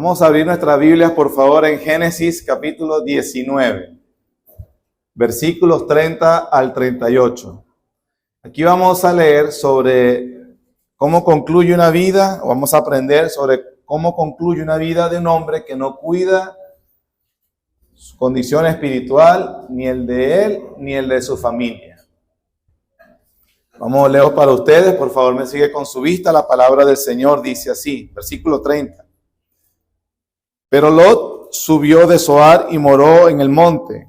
Vamos a abrir nuestras Biblias, por favor, en Génesis capítulo 19, versículos 30 al 38. Aquí vamos a leer sobre cómo concluye una vida, o vamos a aprender sobre cómo concluye una vida de un hombre que no cuida su condición espiritual, ni el de él, ni el de su familia. Vamos a leer para ustedes, por favor me sigue con su vista. La palabra del Señor dice así, versículo 30. Pero Lot subió de Zoar y moró en el monte,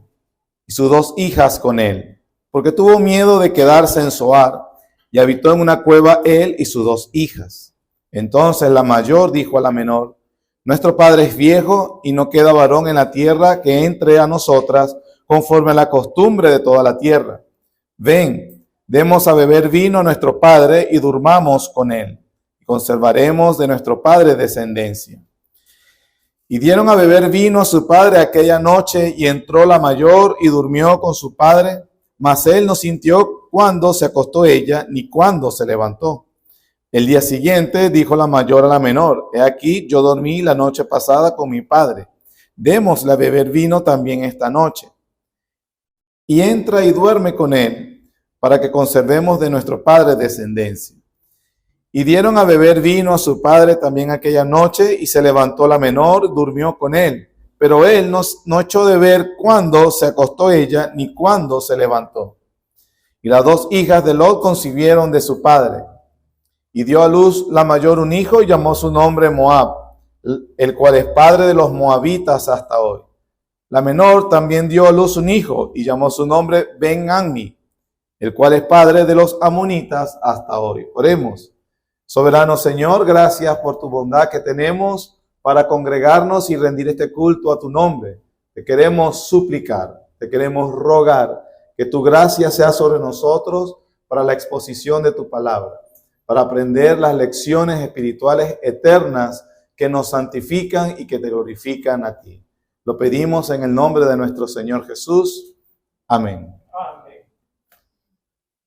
y sus dos hijas con él, porque tuvo miedo de quedarse en Zoar, y habitó en una cueva él y sus dos hijas. Entonces la mayor dijo a la menor: nuestro padre es viejo, y no queda varón en la tierra que entre a nosotras conforme a la costumbre de toda la tierra. Ven, demos a beber vino a nuestro padre, y durmamos con él, y conservaremos de nuestro padre descendencia. Y dieron a beber vino a su padre aquella noche, y entró la mayor y durmió con su padre, mas él no sintió cuándo se acostó ella, ni cuándo se levantó. El día siguiente dijo la mayor a la menor: he aquí, yo dormí la noche pasada con mi padre, démosle a beber vino también esta noche. Y entra y duerme con él, para que conservemos de nuestro padre descendencia. Y dieron a beber vino a su padre también aquella noche, y se levantó la menor, durmió con él. Pero él no echó de ver cuándo se acostó ella, ni cuándo se levantó. Y las dos hijas de Lot concibieron de su padre. Y dio a luz la mayor un hijo, y llamó su nombre Moab, el cual es padre de los moabitas hasta hoy. La menor también dio a luz un hijo, y llamó su nombre Ben-Ammi, el cual es padre de los amonitas hasta hoy. Oremos. Soberano Señor, gracias por tu bondad que tenemos para congregarnos y rendir este culto a tu nombre. Te queremos suplicar, te queremos rogar que tu gracia sea sobre nosotros para la exposición de tu palabra, para aprender las lecciones espirituales eternas que nos santifican y que te glorifican a ti. Lo pedimos en el nombre de nuestro Señor Jesús. Amén. Amén.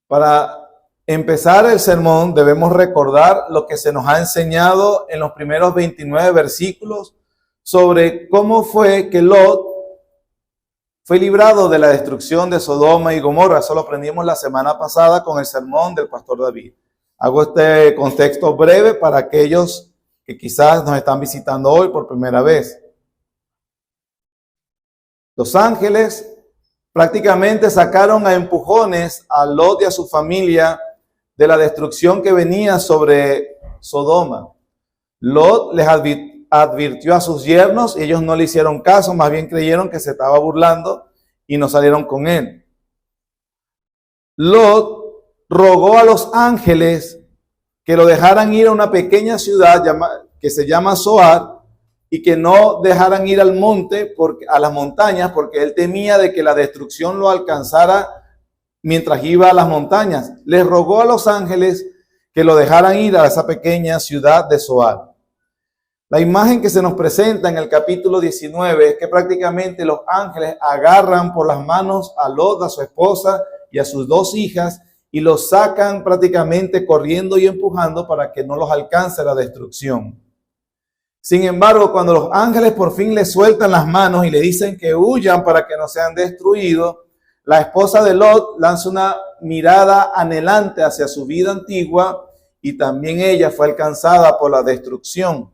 Para empezar el sermón debemos recordar lo que se nos ha enseñado en los primeros 29 versículos sobre cómo fue que Lot fue librado de la destrucción de Sodoma y Gomorra. Eso lo aprendimos la semana pasada con el sermón del pastor David. Hago este contexto breve para aquellos que quizás nos están visitando hoy por primera vez. Los ángeles prácticamente sacaron a empujones a Lot y a su familia de la destrucción que venía sobre Sodoma. Lot les advirtió a sus yernos y ellos no le hicieron caso, más bien creyeron que se estaba burlando y no salieron con él. Lot rogó a los ángeles que lo dejaran ir a una pequeña ciudad que se llama Zoar y que no dejaran ir al monte, a las montañas, porque él temía de que la destrucción lo alcanzara mientras iba a las montañas. Les rogó a los ángeles que lo dejaran ir a esa pequeña ciudad de Zoar. La imagen que se nos presenta en el capítulo 19 es que prácticamente los ángeles agarran por las manos a Lot, a su esposa y a sus dos hijas, y los sacan prácticamente corriendo y empujando para que no los alcance la destrucción. Sin embargo, cuando los ángeles por fin le sueltan las manos y le dicen que huyan para que no sean destruidos, la esposa de Lot lanza una mirada anhelante hacia su vida antigua y también ella fue alcanzada por la destrucción.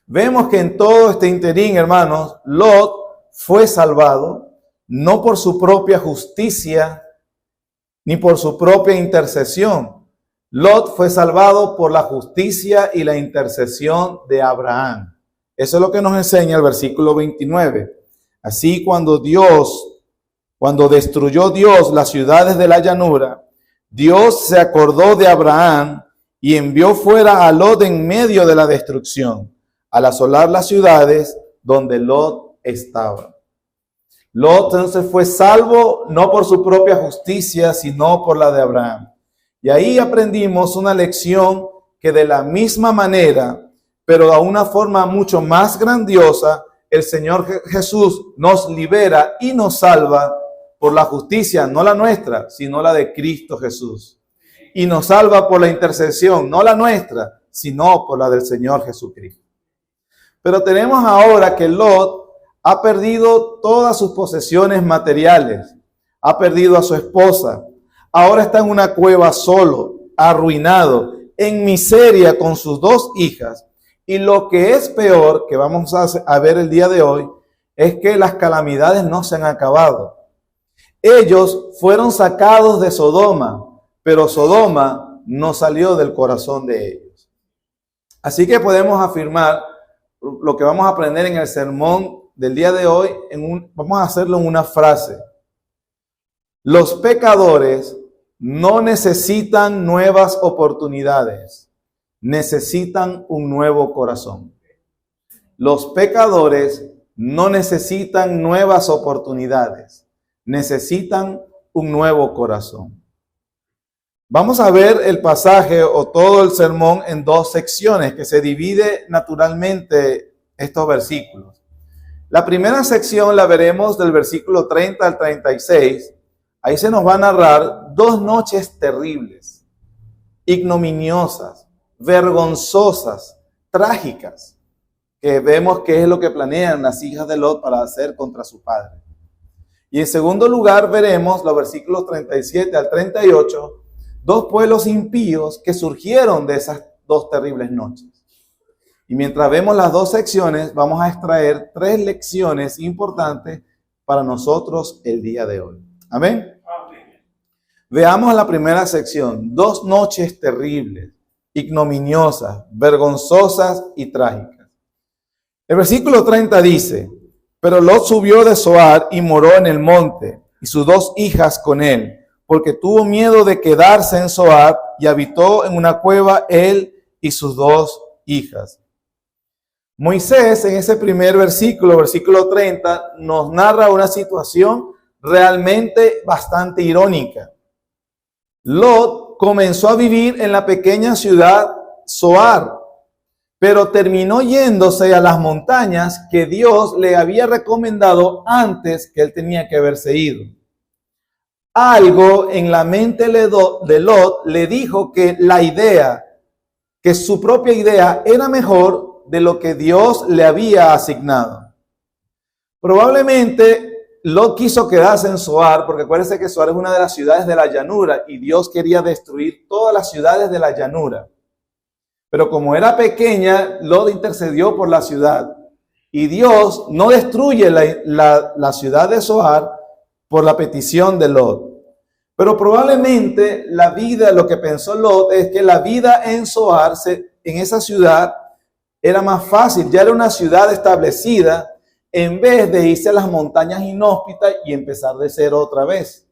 Vemos que en todo este interín, hermanos, Lot fue salvado no por su propia justicia ni por su propia intercesión. Lot fue salvado por la justicia y la intercesión de Abraham. Eso es lo que nos enseña el versículo 29. Así cuando destruyó Dios las ciudades de la llanura, Dios se acordó de Abraham y envió fuera a Lot en medio de la destrucción, al asolar las ciudades donde Lot estaba. Lot entonces fue salvo no por su propia justicia, sino por la de Abraham. Y ahí aprendimos una lección que de la misma manera, pero de una forma mucho más grandiosa, el Señor Jesús nos libera y nos salva por la justicia, no la nuestra, sino la de Cristo Jesús. Y nos salva por la intercesión, no la nuestra, sino por la del Señor Jesucristo. Pero tenemos ahora que Lot ha perdido todas sus posesiones materiales, ha perdido a su esposa, ahora está en una cueva solo, arruinado, en miseria con sus 2 hijas. Y lo que es peor, que vamos a ver el día de hoy, es que las calamidades no se han acabado. Ellos fueron sacados de Sodoma, pero Sodoma no salió del corazón de ellos. Así que podemos afirmar lo que vamos a aprender en el sermón del día de hoy, vamos a hacerlo en una frase. Los pecadores no necesitan nuevas oportunidades, necesitan un nuevo corazón. Los pecadores no necesitan nuevas oportunidades, necesitan un nuevo corazón. Vamos a ver el pasaje o todo el sermón en 2 secciones que se divide naturalmente estos versículos. La primera sección la veremos del versículo 30 al 36. Ahí se nos va a narrar 2 noches terribles, ignominiosas, vergonzosas, trágicas, que vemos que es lo que planean las hijas de Lot para hacer contra su padre. Y en segundo lugar veremos los versículos 37 al 38, 2 pueblos impíos que surgieron de esas 2 terribles noches. Y mientras vemos las 2 secciones, vamos a extraer 3 lecciones importantes para nosotros el día de hoy. Amén. Amén. Veamos la primera sección. 2 noches terribles, ignominiosas, vergonzosas y trágicas. El versículo 30 dice: pero Lot subió de Zoar y moró en el monte, y sus 2 hijas con él, porque tuvo miedo de quedarse en Zoar, y habitó en una cueva él y sus 2 hijas. Moisés, en ese primer versículo, versículo 30, nos narra una situación realmente bastante irónica. Lot comenzó a vivir en la pequeña ciudad Zoar, pero terminó yéndose a las montañas que Dios le había recomendado antes que él tenía que haberse ido. Algo en la mente de Lot le dijo que que su propia idea era mejor de lo que Dios le había asignado. Probablemente Lot quiso quedarse en Zoar, porque acuérdense que Zoar es una de las ciudades de la llanura y Dios quería destruir todas las ciudades de la llanura. Pero como era pequeña, Lot intercedió por la ciudad. Y Dios no destruye la ciudad de Zoar por la petición de Lot. Pero probablemente lo que pensó Lot es que la vida en Zoar, en esa ciudad, era más fácil. Ya era una ciudad establecida, en vez de irse a las montañas inhóspitas y empezar de cero otra vez.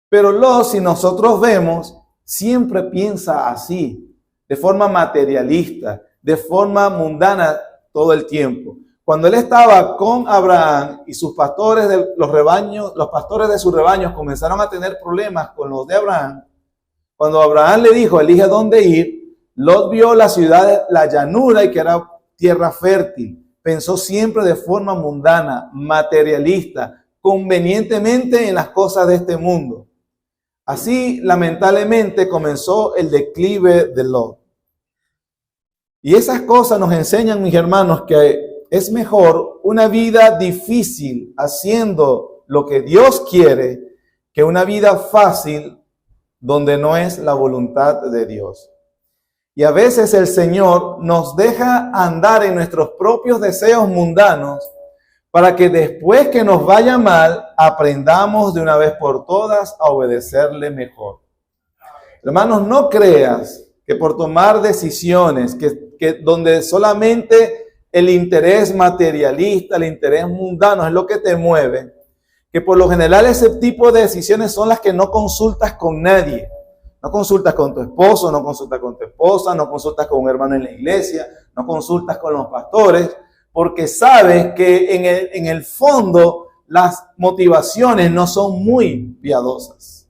Pero Lot, si nosotros vemos, siempre piensa así, de forma materialista, de forma mundana todo el tiempo. Cuando él estaba con Abraham y sus pastores de los rebaños, los pastores de sus rebaños comenzaron a tener problemas con los de Abraham, cuando Abraham le dijo, elige dónde ir, Lot vio la ciudad, la llanura y que era tierra fértil. Pensó siempre de forma mundana, materialista, convenientemente en las cosas de este mundo. Así, lamentablemente, comenzó el declive de Lot. Y esas cosas nos enseñan, mis hermanos, que es mejor una vida difícil haciendo lo que Dios quiere que una vida fácil donde no es la voluntad de Dios. Y a veces el Señor nos deja andar en nuestros propios deseos mundanos para que después que nos vaya mal, aprendamos de una vez por todas a obedecerle mejor. Hermanos, no creas que por tomar decisiones, que donde solamente el interés materialista, el interés mundano es lo que te mueve, que por lo general ese tipo de decisiones son las que no consultas con nadie. No consultas con tu esposo, no consultas con tu esposa, no consultas con un hermano en la iglesia, no consultas con los pastores, porque sabes que en el fondo las motivaciones no son muy piadosas.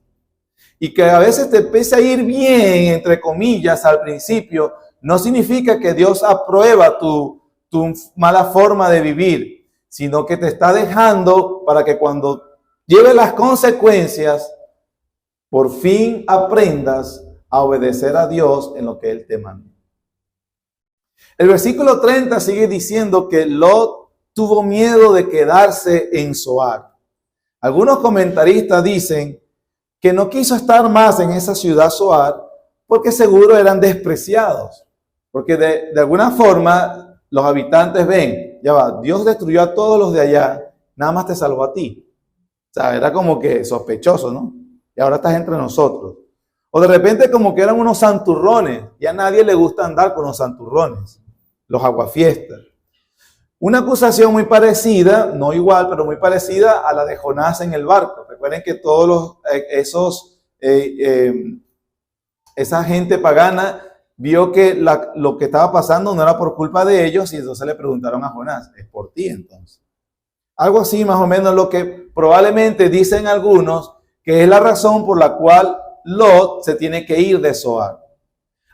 Y que a veces te empiece a ir bien, entre comillas, al principio, no significa que Dios aprueba tu mala forma de vivir, sino que te está dejando para que cuando lleve las consecuencias, por fin aprendas a obedecer a Dios en lo que Él te manda. El versículo 30 sigue diciendo que Lot tuvo miedo de quedarse en Zoar. Algunos comentaristas dicen que no quiso estar más en esa ciudad Zoar porque seguro eran despreciados. Porque de alguna forma los habitantes ven, ya va, Dios destruyó a todos los de allá, nada más te salvó a ti. O sea, era como que sospechoso, ¿no? Y ahora estás entre nosotros. O de repente como que eran unos santurrones, y a nadie le gusta andar con los santurrones, los aguafiestas. Una acusación muy parecida, no igual, pero muy parecida a la de Jonás en el barco. Recuerden que todos esa gente pagana vio que lo que estaba pasando no era por culpa de ellos y entonces le preguntaron a Jonás, es por ti entonces. Algo así más o menos lo que probablemente dicen algunos que es la razón por la cual Lot se tiene que ir de Zoar.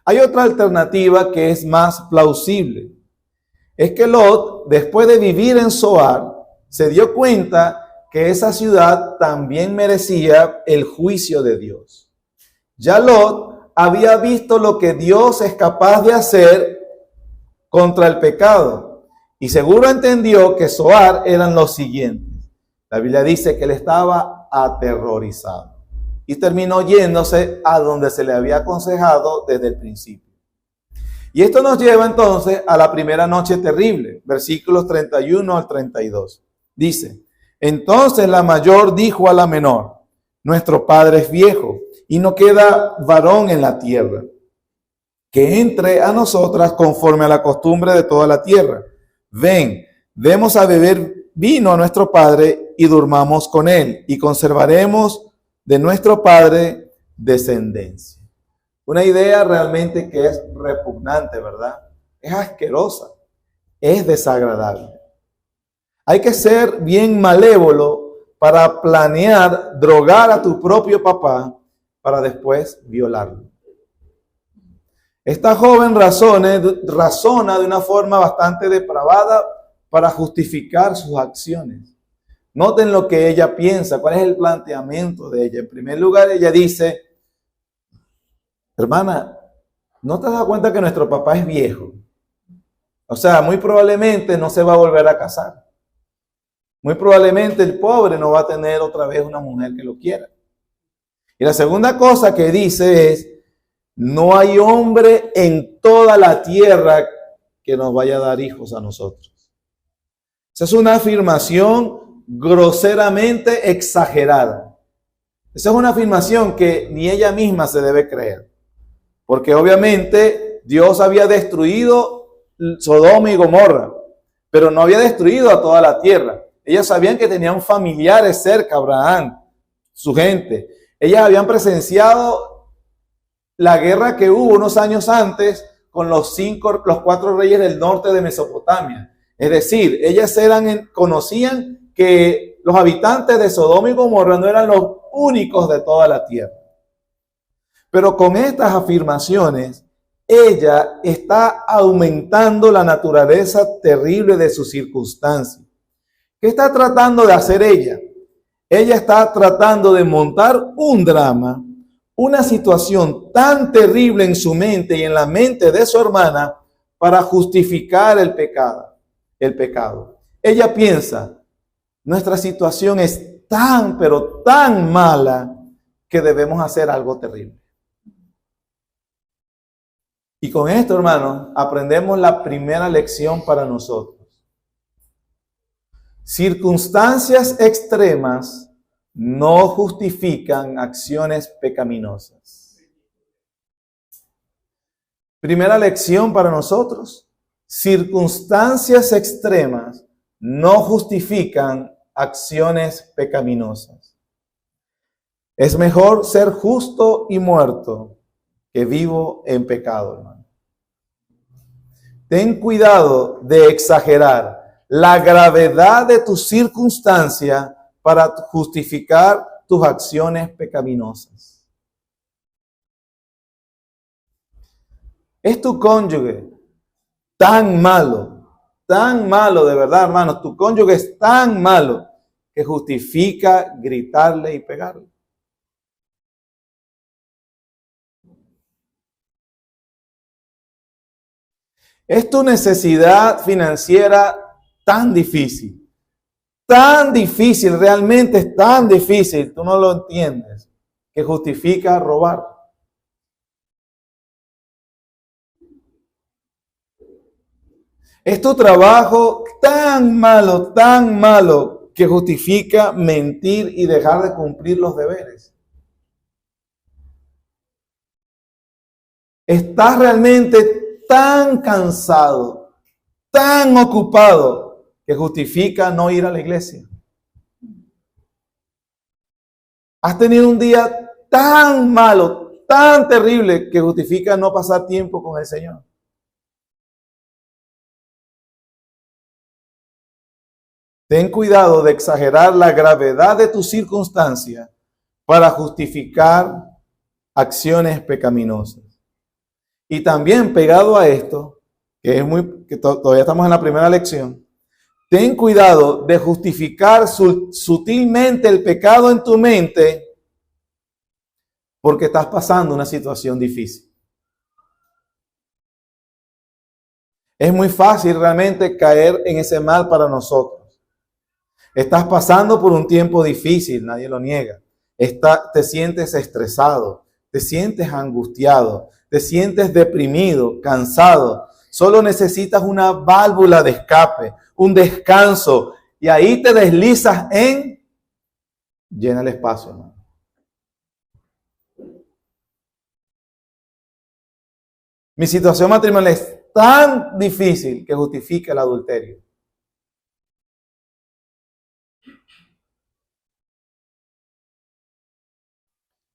Hay otra alternativa que es más plausible. Es que Lot, después de vivir en Zoar, se dio cuenta que esa ciudad también merecía el juicio de Dios. Ya Lot había visto lo que Dios es capaz de hacer contra el pecado. Y seguro entendió que Zoar eran los siguientes. La Biblia dice que él estaba aterrorizado. Y terminó yéndose a donde se le había aconsejado desde el principio. Y esto nos lleva entonces a la primera noche terrible, versículos 31 al 32. Dice, entonces la mayor dijo a la menor, nuestro padre es viejo y no queda varón en la tierra, que entre a nosotras conforme a la costumbre de toda la tierra. Ven, demos a beber vino a nuestro padre y durmamos con él y conservaremos de nuestro padre descendencia. Una idea realmente que es repugnante, ¿verdad? Es asquerosa, es desagradable. Hay que ser bien malévolo para planear drogar a tu propio papá para después violarlo. Esta joven razona de una forma bastante depravada para justificar sus acciones. Noten lo que ella piensa, cuál es el planteamiento de ella. En primer lugar, ella dice, hermana, ¿no te has dado cuenta que nuestro papá es viejo? O sea, muy probablemente no se va a volver a casar. Muy probablemente el pobre no va a tener otra vez una mujer que lo quiera. Y la segunda cosa que dice es, no hay hombre en toda la tierra que nos vaya a dar hijos a nosotros. Esa es una afirmación groseramente exagerada. Esa es una afirmación que ni ella misma se debe creer. Porque obviamente Dios había destruido Sodoma y Gomorra, pero no había destruido a toda la tierra. Ellas sabían que tenían familiares cerca, Abraham, su gente. Ellas habían presenciado la guerra que hubo unos años antes con los 4 reyes del norte de Mesopotamia. Es decir, ellas conocían que los habitantes de Sodoma y Gomorra no eran los únicos de toda la tierra. Pero con estas afirmaciones, ella está aumentando la naturaleza terrible de sus circunstancias. ¿Qué está tratando de hacer ella? Ella está tratando de montar un drama, una situación tan terrible en su mente y en la mente de su hermana para justificar el pecado. Ella piensa, nuestra situación es tan, pero tan mala que debemos hacer algo terrible. Y con esto, hermanos, aprendemos la primera lección para nosotros. Circunstancias extremas no justifican acciones pecaminosas. Primera lección para nosotros. Circunstancias extremas no justifican acciones pecaminosas. Es mejor ser justo y muerto que vivo en pecado, hermano. Ten cuidado de exagerar la gravedad de tu circunstancia para justificar tus acciones pecaminosas. ¿Es tu cónyuge tan malo de verdad, hermanos? Tu cónyuge es tan malo que justifica gritarle y pegarle. Es tu necesidad financiera tan difícil, realmente es tan difícil, tú no lo entiendes, que justifica robar. Es tu trabajo tan malo, que justifica mentir y dejar de cumplir los deberes. Estás realmente tan cansado, tan ocupado, que justifica no ir a la iglesia. Has tenido un día tan malo, tan terrible, que justifica no pasar tiempo con el Señor. Ten cuidado de exagerar la gravedad de tu circunstancia para justificar acciones pecaminosas. Y también pegado a esto, que todavía estamos en la primera lección, ten cuidado de justificar sutilmente el pecado en tu mente porque estás pasando una situación difícil. Es muy fácil realmente caer en ese mal para nosotros. Estás pasando por un tiempo difícil, nadie lo niega. Te sientes estresado, te sientes angustiado, te sientes deprimido, cansado. Solo necesitas una válvula de escape, un descanso, y ahí te deslizas en llena el espacio, ¿no? Mi situación matrimonial es tan difícil que justifica el adulterio.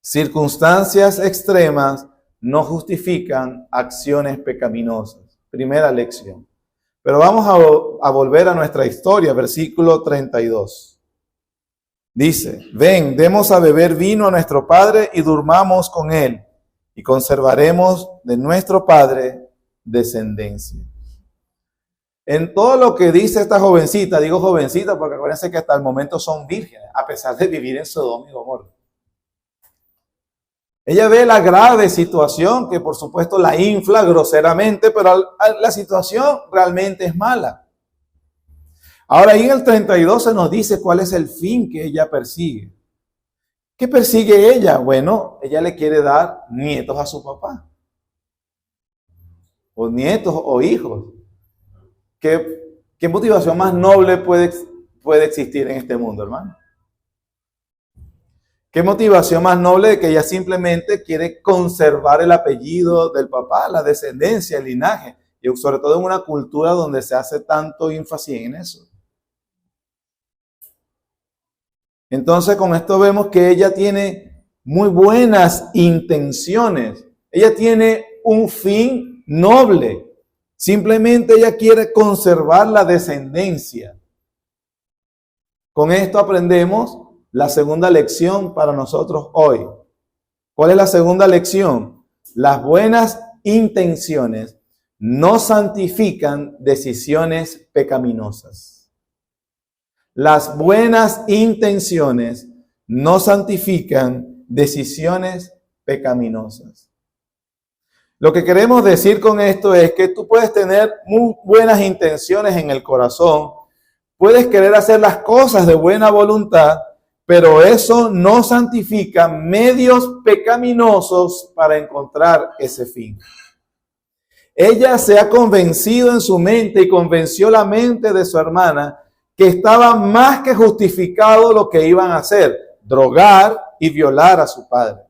Circunstancias extremas no justifican acciones pecaminosas. Primera lección. Pero vamos a volver a nuestra historia, versículo 32. Dice, ven, demos a beber vino a nuestro padre y durmamos con él, y conservaremos de nuestro padre descendencia. En todo lo que dice esta jovencita, digo jovencita porque acuérdense que hasta el momento son vírgenes, a pesar de vivir en Sodoma y Gomorra. Ella ve la grave situación que por supuesto la infla groseramente, pero la situación realmente es mala. Ahora ahí en el 32 se nos dice cuál es el fin que ella persigue. ¿Qué persigue ella? Bueno, ella le quiere dar nietos a su papá. O nietos o hijos. ¿Qué motivación más noble puede existir en este mundo, hermano? ¿Qué motivación más noble de que ella simplemente quiere conservar el apellido del papá, la descendencia, el linaje? Y sobre todo en una cultura donde se hace tanto énfasis en eso. Entonces con esto vemos que ella tiene muy buenas intenciones. Ella tiene un fin noble. Simplemente ella quiere conservar la descendencia. Con esto aprendemos la segunda lección para nosotros hoy. ¿Cuál es la segunda lección? Las buenas intenciones no santifican decisiones pecaminosas. Las buenas intenciones no santifican decisiones pecaminosas. Lo que queremos decir con esto es que tú puedes tener muy buenas intenciones en el corazón, puedes querer hacer las cosas de buena voluntad, pero eso no santifica medios pecaminosos para encontrar ese fin. Ella se ha convencido en su mente y convenció la mente de su hermana que estaba más que justificado lo que iban a hacer, drogar y violar a su padre.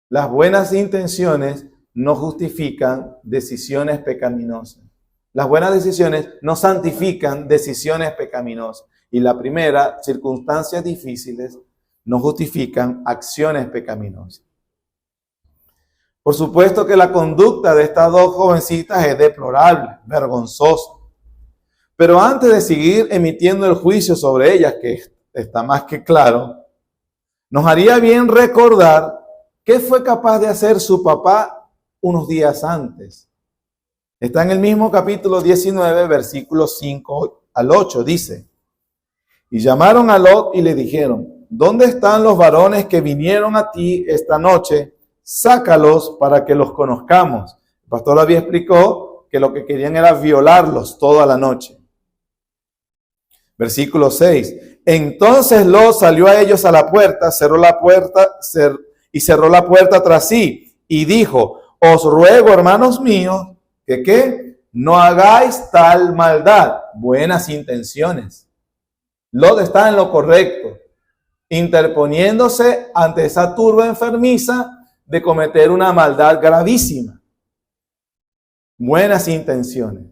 Las buenas intenciones no justifican decisiones pecaminosas. Las buenas decisiones no santifican decisiones pecaminosas. Y la primera, circunstancias difíciles no justifican acciones pecaminosas. Por supuesto que la conducta de estas dos jovencitas es deplorable, vergonzosa. Pero antes de seguir emitiendo el juicio sobre ellas, que está más que claro, nos haría bien recordar qué fue capaz de hacer su papá unos días antes. Está en el mismo capítulo 19, versículos 5 al 8, dice: y llamaron a Lot y le dijeron, ¿dónde están los varones que vinieron a ti esta noche? Sácalos para que los conozcamos. El pastor había explicó que lo que querían era violarlos toda la noche. Versículo 6. Entonces Lot salió a ellos a la puerta, cerró la puerta cerró la puerta tras sí y dijo, os ruego, hermanos míos, que ¿qué? No hagáis tal maldad. Buenas intenciones. Lot está en lo correcto, interponiéndose ante esa turba enfermiza de cometer una maldad gravísima. Buenas intenciones.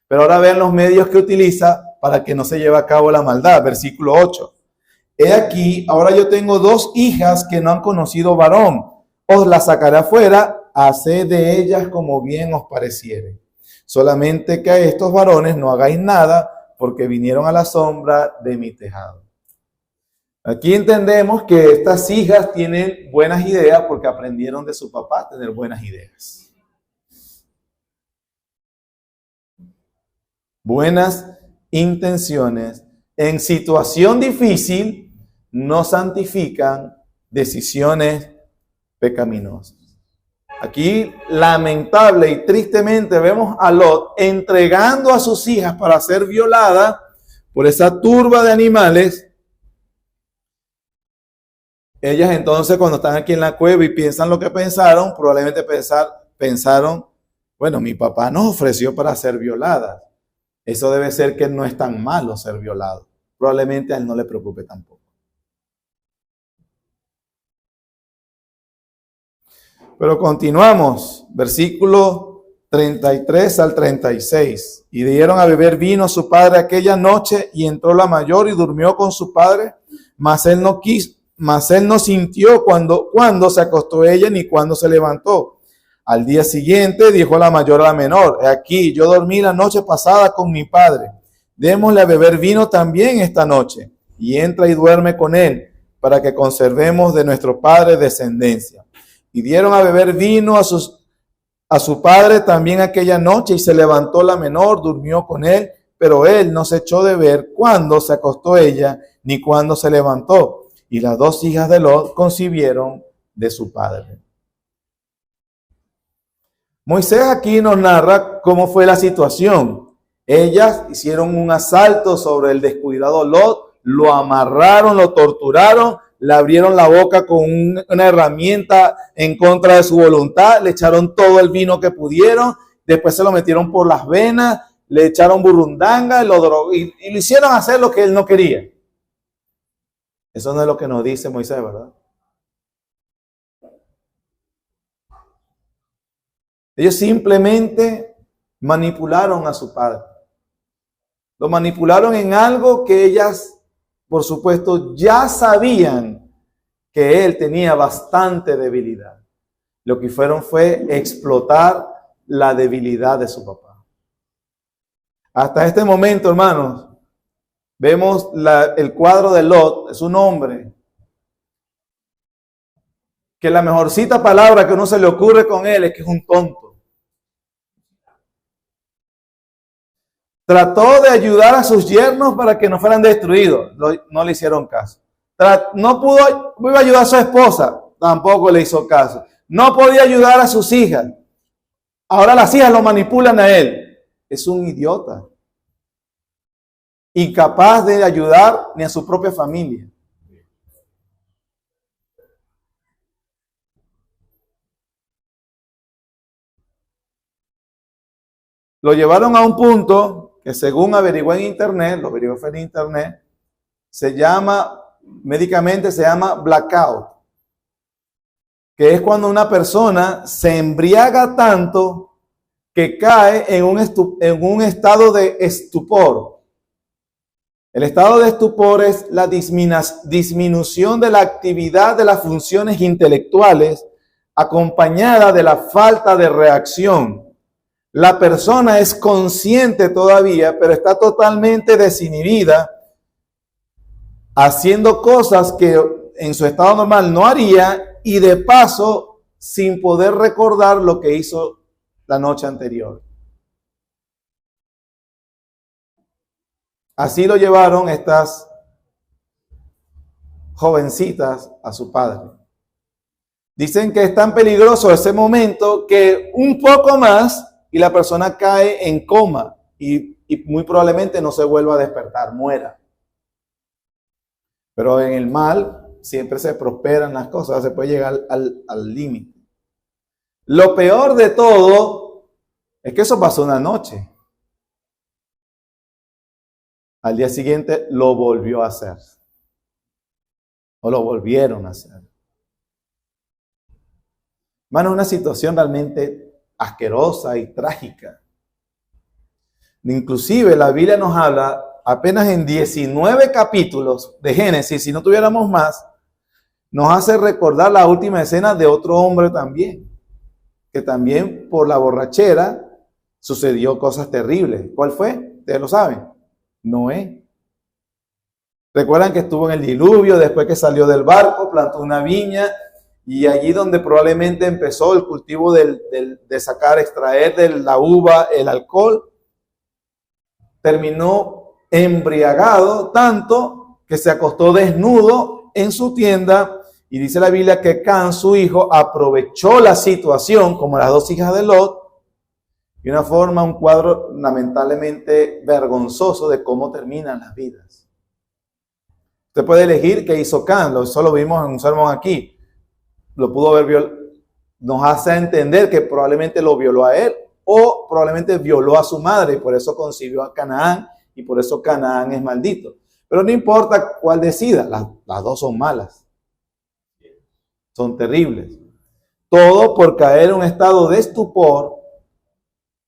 Pero ahora vean los medios que utiliza para que no se lleve a cabo la maldad. Versículo 8. He aquí, ahora yo tengo 2 hijas que no han conocido varón. Os las sacaré afuera, haced de ellas como bien os pareciere. Solamente que a estos varones no hagáis nada, porque vinieron a la sombra de mi tejado. Aquí entendemos que estas hijas tienen buenas ideas porque aprendieron de su papá a tener buenas ideas. Buenas intenciones en situación difícil no santifican decisiones pecaminosas. Aquí, lamentable y tristemente, vemos a Lot entregando a sus hijas para ser violada por esa turba de animales. Ellas entonces, cuando están aquí en la cueva y piensan lo que pensaron, probablemente pensaron, bueno, mi papá nos ofreció para ser violadas. Eso debe ser que no es tan malo ser violado. Probablemente a él no le preocupe tampoco. Pero continuamos, versículo 33 al 36. Y dieron a beber vino a su padre aquella noche, y entró la mayor y durmió con su padre, mas él no sintió cuando se acostó ella ni cuando se levantó. Al día siguiente dijo la mayor a la menor, he aquí, yo dormí la noche pasada con mi padre, démosle a beber vino también esta noche, y entra y duerme con él, para que conservemos de nuestro padre descendencia. Y dieron a beber vino a su padre también aquella noche, y se levantó la menor, durmió con él, pero él no se echó de ver cuándo se acostó ella, ni cuándo se levantó. Y las 2 hijas de Lot concibieron de su padre. Moisés aquí nos narra cómo fue la situación. Ellas hicieron un asalto sobre el descuidado Lot, lo amarraron, lo torturaron, le abrieron la boca con una herramienta en contra de su voluntad, le echaron todo el vino que pudieron, después se lo metieron por las venas, le echaron burundanga y lo hicieron hacer lo que él no quería. Eso no es lo que nos dice Moisés, ¿verdad? Ellos simplemente manipularon a su padre. Lo manipularon en algo que ellas, por supuesto, ya sabían que él tenía bastante debilidad. Lo que fueron fue explotar la debilidad de su papá. Hasta este momento, hermanos, vemos el cuadro de Lot. Es un hombre que la mejorcita palabra que uno se le ocurre con él es que es un tonto. Trató de ayudar a sus yernos para que no fueran destruidos. No le hicieron caso. Iba a ayudar a su esposa. Tampoco le hizo caso. No podía ayudar a sus hijas. Ahora las hijas lo manipulan a él. Es un idiota. Incapaz de ayudar ni a su propia familia. Lo llevaron a un punto que, según averigué en internet, lo averigué en internet, médicamente se llama blackout, que es cuando una persona se embriaga tanto que cae en un estado de estupor. El estado de estupor es la disminución de la actividad de las funciones intelectuales acompañada de la falta de reacción. La persona es consciente todavía, pero está totalmente desinhibida, haciendo cosas que en su estado normal no haría, y de paso sin poder recordar lo que hizo la noche anterior. Así lo llevaron estas jovencitas a su padre. Dicen que es tan peligroso ese momento que un poco más y la persona cae en coma y muy probablemente no se vuelva a despertar, muera. Pero en el mal siempre se prosperan las cosas, se puede llegar al límite. Lo peor de todo es que eso pasó una noche. Al día siguiente lo volvió a hacer. O lo volvieron a hacer. Hermano, una situación realmente asquerosa y trágica. Inclusive la Biblia nos habla apenas en 19 capítulos de Génesis, si no tuviéramos más, nos hace recordar la última escena de otro hombre también, que también por la borrachera sucedió cosas terribles. ¿Cuál fue? Ustedes lo saben. Noé. Recuerdan que estuvo en el diluvio, después que salió del barco, plantó una viña, y allí donde probablemente empezó el cultivo de extraer de la uva el alcohol, terminó embriagado tanto que se acostó desnudo en su tienda, y dice la Biblia que Can, su hijo, aprovechó la situación, como las dos hijas de Lot, de una forma, un cuadro lamentablemente vergonzoso de cómo terminan las vidas. Usted puede elegir qué hizo Can, eso lo vimos en un sermón aquí. Lo pudo haber nos hace entender que probablemente lo violó a él o probablemente violó a su madre y por eso concibió a Canaán y por eso Canaán es maldito. Pero no importa cuál decida, las dos son malas. Son terribles. Todo por caer en un estado de estupor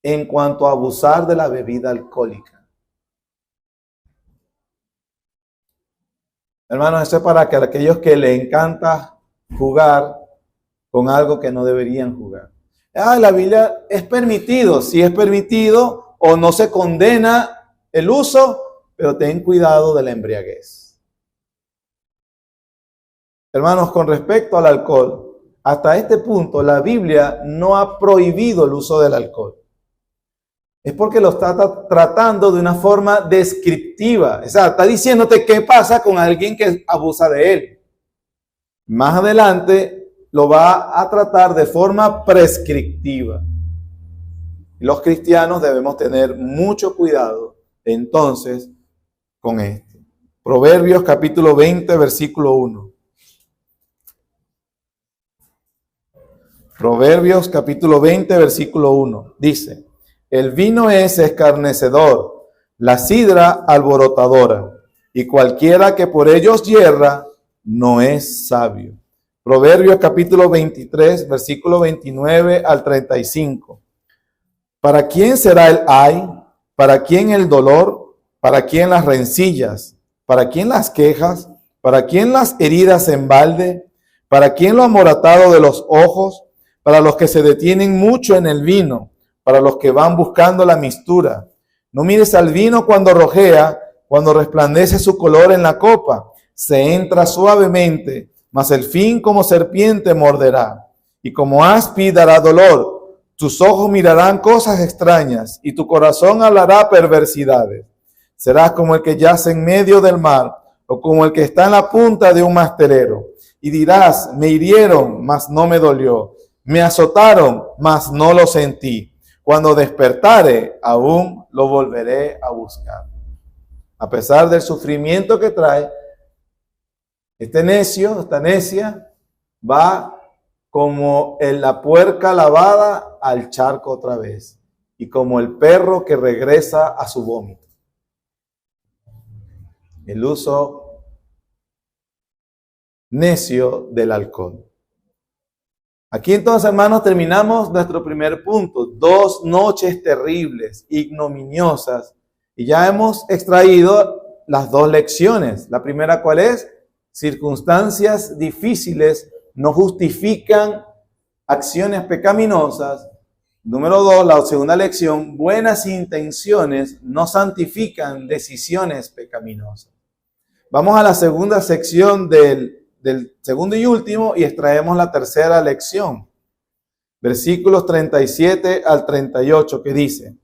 en cuanto a abusar de la bebida alcohólica. Hermanos, eso es para que aquellos que les encanta jugar con algo que no deberían jugar. La Biblia es permitido, sí es permitido, o no se condena el uso, pero ten cuidado de la embriaguez. Hermanos, con respecto al alcohol, hasta este punto la Biblia no ha prohibido el uso del alcohol. Es porque lo está tratando de una forma descriptiva. O sea, está diciéndote qué pasa con alguien que abusa de él. Más adelante lo va a tratar de forma prescriptiva. Los cristianos debemos tener mucho cuidado entonces con esto. Proverbios capítulo 20, versículo 1. Proverbios capítulo 20, versículo 1. Dice: el vino es escarnecedor, la sidra alborotadora, y cualquiera que por ellos yerra no es sabio. Proverbios capítulo 23, versículo 29 al 35. ¿Para quién será el ay? ¿Para quién el dolor? ¿Para quién las rencillas? ¿Para quién las quejas? ¿Para quién las heridas en balde? ¿Para quién lo amoratado de los ojos? Para los que se detienen mucho en el vino, para los que van buscando la mistura. No mires al vino cuando rojea, cuando resplandece su color en la copa. Se entra suavemente, mas el fin como serpiente morderá, y como áspid dará dolor. Tus ojos mirarán cosas extrañas, y tu corazón hablará perversidades. Serás como el que yace en medio del mar, o como el que está en la punta de un mastelero. Y dirás: me hirieron, mas no me dolió. Me azotaron, mas no lo sentí. Cuando despertare, aún lo volveré a buscar. A pesar del sufrimiento que trae, este necio, esta necia, va como en la puerca lavada al charco otra vez, y como el perro que regresa a su vómito. El uso necio del alcohol. Aquí entonces, hermanos, terminamos nuestro primer punto. 2 noches terribles, ignominiosas, y ya hemos extraído las 2 lecciones. La primera, ¿cuál es? Circunstancias difíciles no justifican acciones pecaminosas. Número 2, la segunda lección: buenas intenciones no santifican decisiones pecaminosas. Vamos a la segunda sección del segundo y último y extraemos la tercera lección. Versículos 37 al 38, que dice: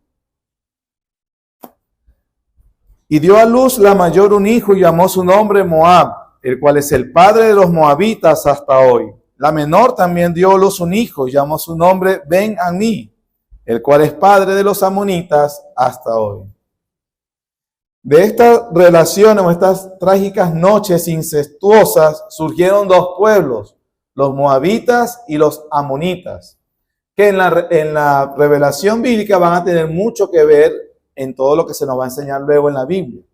y dio a luz la mayor un hijo y llamó su nombre Moab, el cual es el padre de los moabitas hasta hoy. La menor también dio a luz un hijo y llamó su nombre Ben-Amí, el cual es padre de los amonitas hasta hoy. De esta relación o estas trágicas noches incestuosas surgieron dos pueblos, los moabitas y los amonitas, que en la revelación bíblica van a tener mucho que ver en todo lo que se nos va a enseñar luego en la Biblia.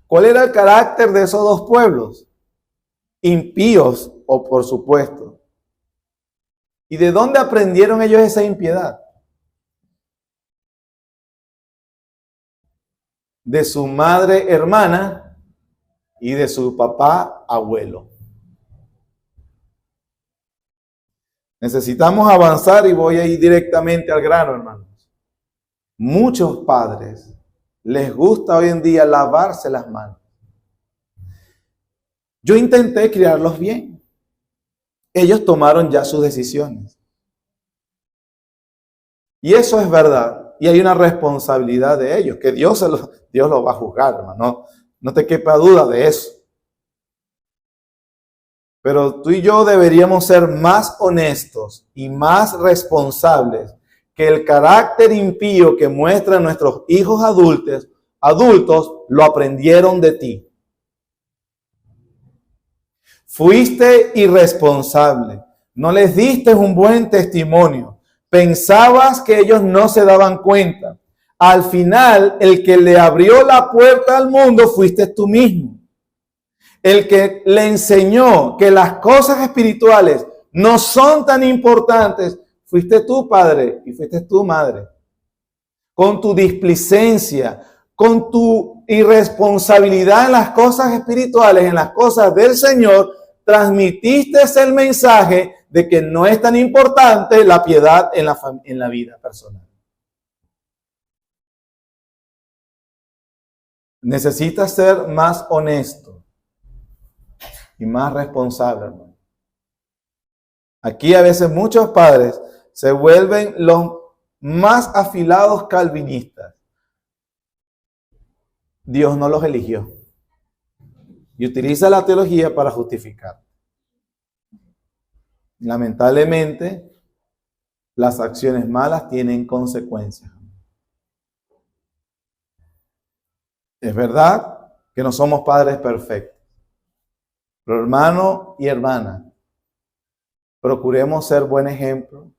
¿Cuál era el carácter de esos dos pueblos? Impíos, o por supuesto. ¿Y de dónde aprendieron ellos esa impiedad? De su madre hermana y de su papá abuelo. Necesitamos avanzar y voy a ir directamente al grano, hermanos. Muchos padres les gusta hoy en día lavarse las manos. Yo intenté criarlos bien. Ellos tomaron ya sus decisiones. Y eso es verdad. Y hay una responsabilidad de ellos, que Dios lo va a juzgar, hermano. No te quepa duda de eso. Pero tú y yo deberíamos ser más honestos y más responsables que el carácter impío que muestran nuestros hijos adultos lo aprendieron de ti. Fuiste irresponsable. No les diste un buen testimonio. Pensabas que ellos no se daban cuenta. Al final, el que le abrió la puerta al mundo fuiste tú mismo. El que le enseñó que las cosas espirituales no son tan importantes, fuiste tú, padre, y fuiste tú, madre. Con tu displicencia, con tu irresponsabilidad en las cosas espirituales, en las cosas del Señor, transmitiste el mensaje de que no es tan importante la piedad en la vida personal. Necesitas ser más honesto y más responsable, hermano. Aquí a veces muchos padres se vuelven los más afilados calvinistas. Dios no los eligió y utiliza la teología para justificar. Lamentablemente, las acciones malas tienen consecuencias. Es verdad que no somos padres perfectos, pero hermano y hermana, procuremos ser buen ejemplo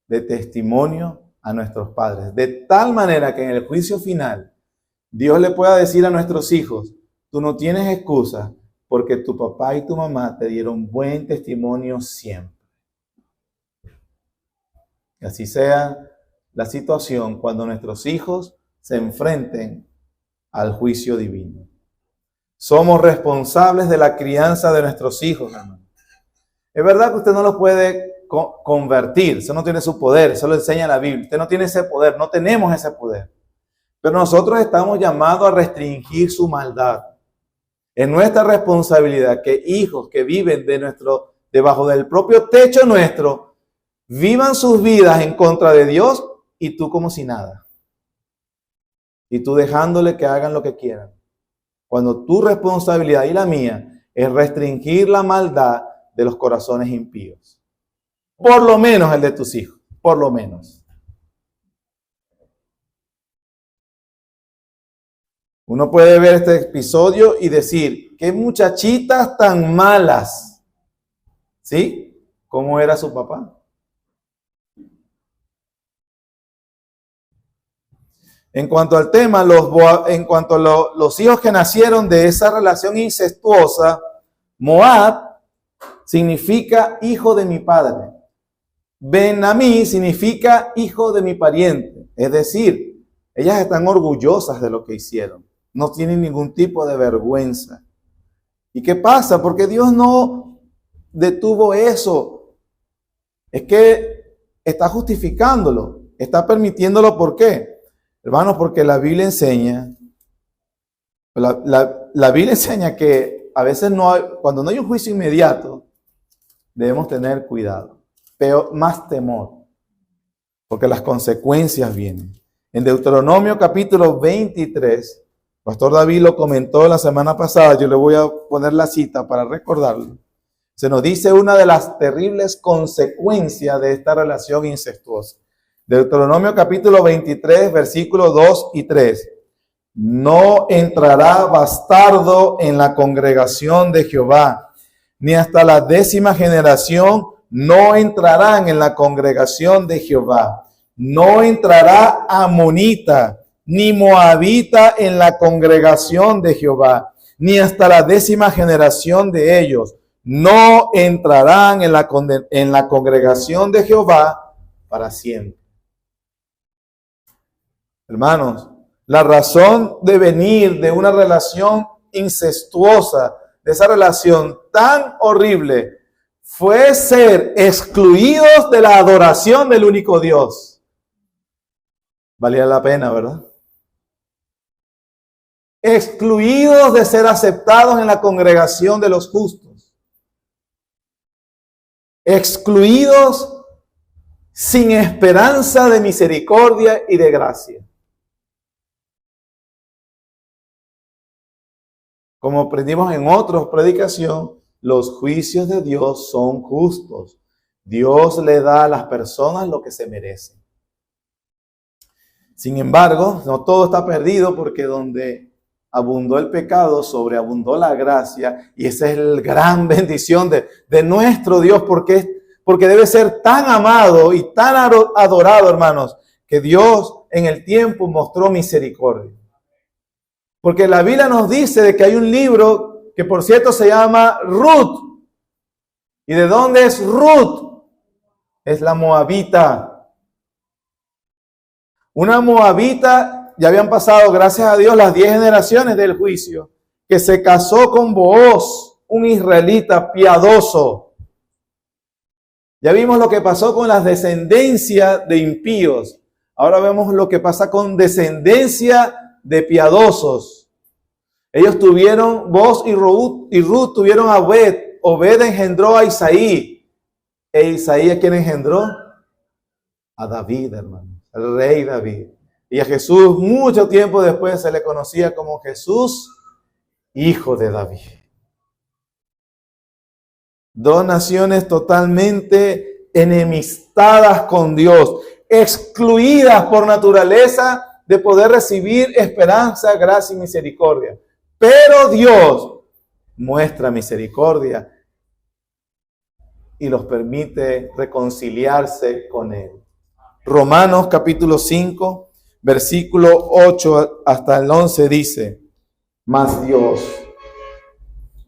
de testimonio a nuestros padres, de tal manera que en el juicio final Dios le pueda decir a nuestros hijos: tú no tienes excusa porque tu papá y tu mamá te dieron buen testimonio siempre. Que así sea la situación cuando nuestros hijos se enfrenten al juicio divino. Somos responsables de la crianza de nuestros hijos, hermano. Es verdad que usted no los puede convertir, eso no tiene su poder, eso lo enseña la Biblia. Usted no tiene ese poder, no tenemos ese poder. Pero nosotros estamos llamados a restringir su maldad. Es nuestra responsabilidad que hijos que viven debajo del propio techo nuestro vivan sus vidas en contra de Dios y tú como si nada. Y tú dejándole que hagan lo que quieran. Cuando tu responsabilidad y la mía es restringir la maldad de los corazones impíos. Por lo menos el de tus hijos, por lo menos. Uno puede ver este episodio y decir, qué muchachitas tan malas. ¿Sí? ¿Cómo era su papá? En cuanto al tema, los hijos que nacieron de esa relación incestuosa, Moab significa hijo de mi padre. Ben-Amí significa hijo de mi pariente. Es decir, ellas están orgullosas de lo que hicieron. No tienen ningún tipo de vergüenza. ¿Y qué pasa? Porque Dios no detuvo eso. Es que está justificándolo. Está permitiéndolo. ¿Por qué? Hermanos, porque la Biblia enseña, la Biblia enseña que a veces cuando no hay un juicio inmediato, debemos tener cuidado, pero más temor, porque las consecuencias vienen. En Deuteronomio capítulo 23, Pastor David lo comentó la semana pasada, yo le voy a poner la cita para recordarlo. Se nos dice una de las terribles consecuencias de esta relación incestuosa. Deuteronomio capítulo 23, versículos 2 y 3. No entrará bastardo en la congregación de Jehová, ni hasta la 10ª generación no entrarán en la congregación de Jehová. No entrará amonita, ni moabita en la congregación de Jehová, ni hasta la 10ª generación de ellos. No entrarán en la congregación de Jehová para siempre. Hermanos, la razón de venir de una relación incestuosa, de esa relación tan horrible, fue ser excluidos de la adoración del único Dios. Valía la pena, ¿verdad? Excluidos de ser aceptados en la congregación de los justos. Excluidos sin esperanza de misericordia y de gracia. Como aprendimos en otra predicación, los juicios de Dios son justos. Dios le da a las personas lo que se merecen. Sin embargo, no todo está perdido, porque donde abundó el pecado, sobreabundó la gracia, y esa es la gran bendición de nuestro Dios, porque debe ser tan amado y tan adorado, hermanos, que Dios en el tiempo mostró misericordia. Porque la Biblia nos dice de que hay un libro que, por cierto, se llama Ruth. ¿Y de dónde es Ruth? Es la moabita. Una moabita, ya habían pasado, gracias a Dios, las 10 generaciones del juicio, que se casó con Booz, un israelita piadoso. Ya vimos lo que pasó con las descendencias de impíos. Ahora vemos lo que pasa con descendencia de piadosos. Ellos tuvieron, Booz y Ruth tuvieron a Obed. Obed engendró a Isaí. ¿E Isaí a quién engendró? A David, hermano. El rey David. Y a Jesús, mucho tiempo después, se le conocía como Jesús, hijo de David. Dos naciones totalmente enemistadas con Dios, excluidas por naturaleza de poder recibir esperanza, gracia y misericordia. Pero Dios muestra misericordia y los permite reconciliarse con Él. Romanos capítulo 5, versículo 8 hasta el 11 dice: mas Dios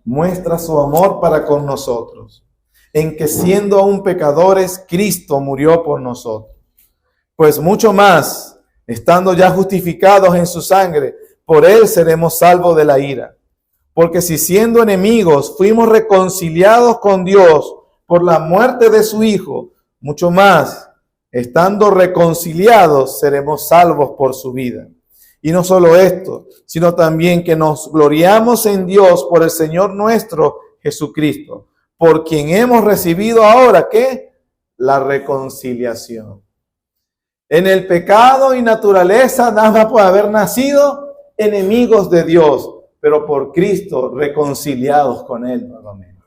muestra su amor para con nosotros, en que siendo aún pecadores, Cristo murió por nosotros. Pues mucho más, estando ya justificados en su sangre, por Él seremos salvos de la ira. Porque si siendo enemigos fuimos reconciliados con Dios por la muerte de su Hijo, mucho más, estando reconciliados, seremos salvos por su vida. Y no solo esto, sino también que nos gloriamos en Dios por el Señor nuestro Jesucristo, por quien hemos recibido ahora, ¿qué? La reconciliación. En el pecado y naturaleza nada más puede haber nacido enemigos de Dios, pero por Cristo reconciliados con Él nuevamente.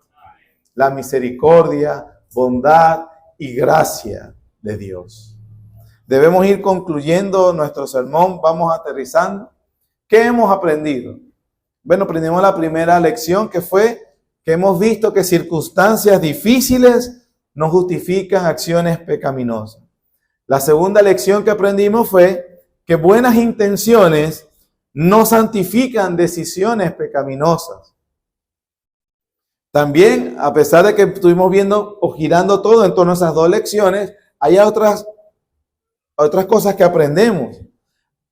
La misericordia, bondad y gracia de Dios. Debemos ir concluyendo nuestro sermón, vamos aterrizando. ¿Qué hemos aprendido? Bueno, aprendimos la primera lección, que fue que hemos visto que circunstancias difíciles no justifican acciones pecaminosas. La segunda lección que aprendimos fue que buenas intenciones no santifican decisiones pecaminosas. También, a pesar de que estuvimos viendo o girando todo en torno a esas dos lecciones, hay otras cosas que aprendemos.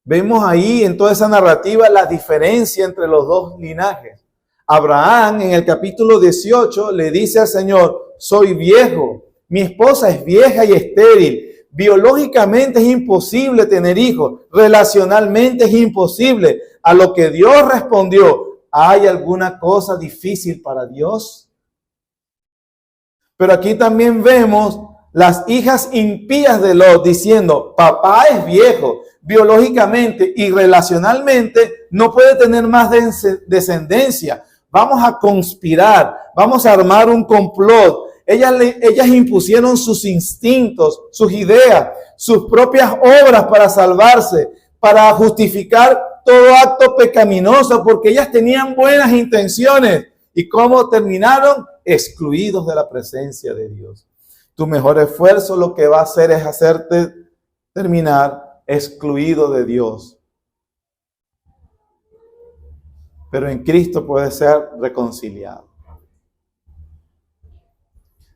Vemos ahí en toda esa narrativa la diferencia entre los dos linajes. Abraham en el capítulo 18 le dice al Señor: soy viejo, mi esposa es vieja y estéril. Biológicamente es imposible tener hijos, relacionalmente es imposible. A lo que Dios respondió: ¿hay alguna cosa difícil para Dios? Pero aquí también vemos las hijas impías de Lot diciendo: papá es viejo, biológicamente y relacionalmente no puede tener más descendencia. vamos a conspirar, vamos a armar un complot. Ellas impusieron sus instintos, sus ideas, sus propias obras para salvarse, para justificar todo acto pecaminoso, porque ellas tenían buenas intenciones. ¿Y cómo terminaron? Excluidos de la presencia de Dios. Tu mejor esfuerzo lo que va a hacer es hacerte terminar excluido de Dios. Pero en Cristo puede ser reconciliado.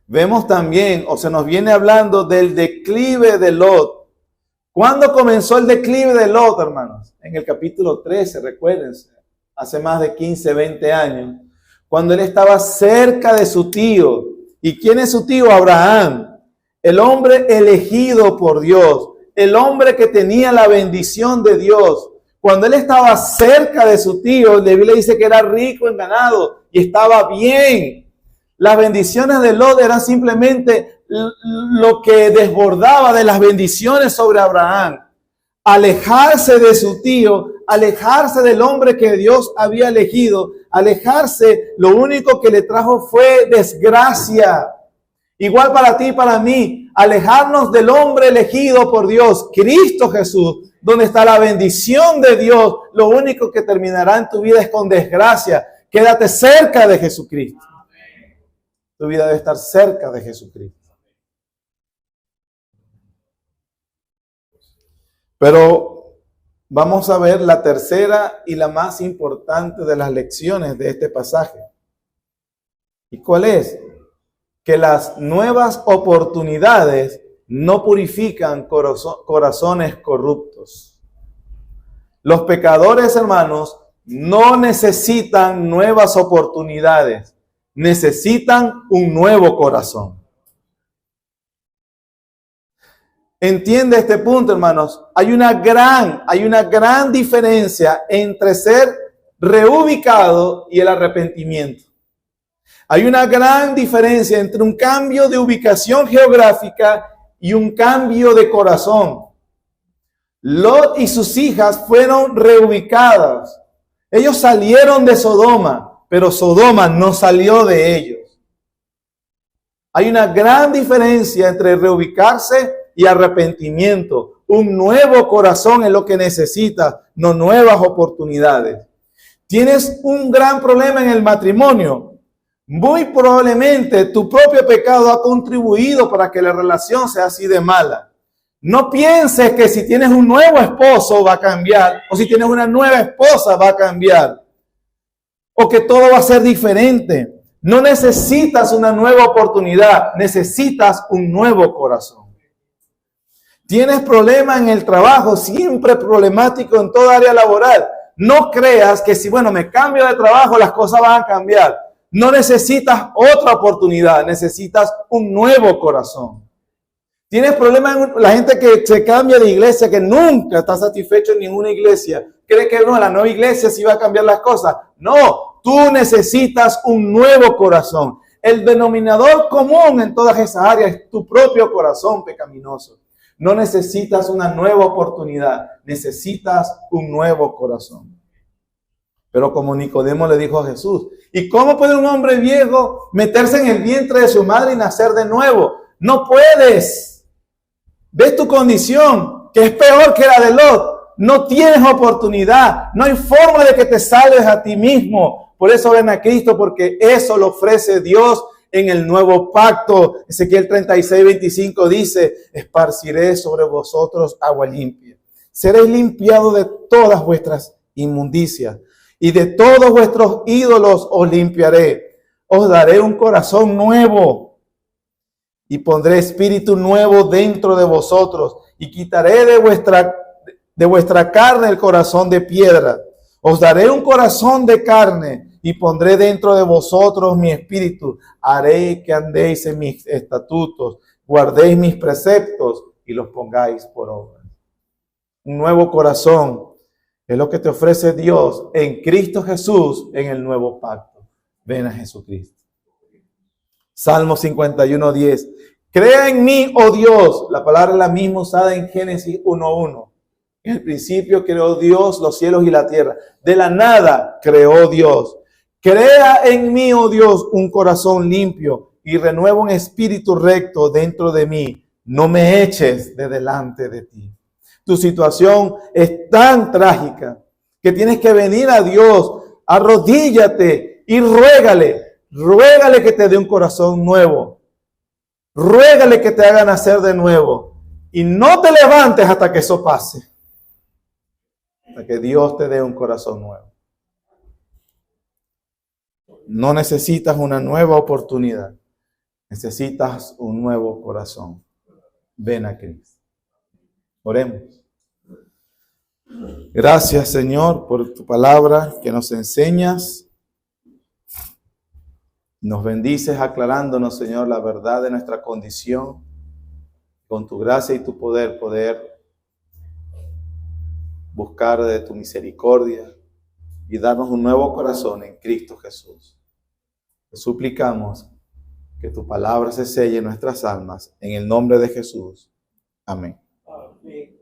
Vemos también, o se nos viene hablando del declive de Lot. ¿Cuándo comenzó el declive de Lot, hermanos? En el capítulo 13, recuérdense, hace más de 15, 20 años, cuando él estaba cerca de su tío. ¿Y quién es su tío? Abraham, el hombre elegido por Dios, el hombre que tenía la bendición de Dios. Cuando él estaba cerca de su tío, la Biblia dice que era rico en ganado y estaba bien. Las bendiciones de Lot eran simplemente lo que desbordaba de las bendiciones sobre Abraham. Alejarse de su tío, alejarse del hombre que Dios había elegido, alejarse, lo único que le trajo fue desgracia. Igual para ti y para mí, alejarnos del hombre elegido por Dios, Cristo Jesús, donde está la bendición de Dios, lo único que terminará en tu vida es con desgracia. Quédate cerca de Jesucristo. Tu vida debe estar cerca de Jesucristo. Pero vamos a ver la tercera y la más importante de las lecciones de este pasaje. ¿Y cuál es? Que las nuevas oportunidades no purifican corazones corruptos. Los pecadores, hermanos, no necesitan nuevas oportunidades, necesitan un nuevo corazón. Entiende este punto, hermanos. Hay una gran diferencia entre ser reubicado y el arrepentimiento. Hay una gran diferencia entre un cambio de ubicación geográfica y un cambio de corazón. Lot y sus hijas fueron reubicadas. Ellos salieron de Sodoma, pero Sodoma no salió de ellos. Hay una gran diferencia entre reubicarse y arrepentimiento. Un nuevo corazón es lo que necesitas, no nuevas oportunidades. Tienes un gran problema en el matrimonio. Muy probablemente tu propio pecado ha contribuido para que la relación sea así de mala. No pienses que si tienes un nuevo esposo va a cambiar, o si tienes una nueva esposa va a cambiar, o que todo va a ser diferente. No necesitas una nueva oportunidad, necesitas un nuevo corazón. Tienes problemas en el trabajo, siempre problemático en toda área laboral. No creas que si, me cambio de trabajo, las cosas van a cambiar. No necesitas otra oportunidad, necesitas un nuevo corazón. Tienes problemas en la gente que se cambia de iglesia, que nunca está satisfecho en ninguna iglesia. Cree que la nueva iglesia sí va a cambiar las cosas. No, tú necesitas un nuevo corazón. El denominador común en todas esas áreas es tu propio corazón pecaminoso. No necesitas una nueva oportunidad, necesitas un nuevo corazón. Pero como Nicodemo le dijo a Jesús, ¿y cómo puede un hombre viejo meterse en el vientre de su madre y nacer de nuevo? No puedes. ¿Ves tu condición? Que es peor que la de Lot. No tienes oportunidad, no hay forma de que te salves a ti mismo. Por eso ven a Cristo, porque eso lo ofrece Dios en el nuevo pacto. Ezequiel 36:25 dice, esparciré sobre vosotros agua limpia. Seréis limpiados de todas vuestras inmundicias y de todos vuestros ídolos os limpiaré. Os daré un corazón nuevo y pondré espíritu nuevo dentro de vosotros y quitaré de vuestra carne el corazón de piedra. Os daré un corazón de carne y pondré dentro de vosotros mi espíritu. Haré que andéis en mis estatutos, guardéis mis preceptos y los pongáis por obra. Un nuevo corazón es lo que te ofrece Dios en Cristo Jesús en el nuevo pacto. Ven a Jesucristo. Salmo 51:10. Crea en mí, oh Dios. La palabra es la misma usada en Génesis 1:1. En el principio creó Dios los cielos y la tierra. De la nada creó Dios. Crea en mí, oh Dios, un corazón limpio y renueva un espíritu recto dentro de mí. No me eches de delante de ti. Tu situación es tan trágica que tienes que venir a Dios, arrodíllate y ruégale que te dé un corazón nuevo. Ruégale que te haga nacer de nuevo. Y no te levantes hasta que eso pase. Hasta que Dios te dé un corazón nuevo. No necesitas una nueva oportunidad. Necesitas un nuevo corazón. Ven a Cristo. Oremos. Gracias, Señor, por tu palabra que nos enseñas. Nos bendices aclarándonos, Señor, la verdad de nuestra condición. Con tu gracia y tu poder buscar de tu misericordia y darnos un nuevo corazón en Cristo Jesús. Te suplicamos que tu palabra se selle en nuestras almas. En el nombre de Jesús. Amén.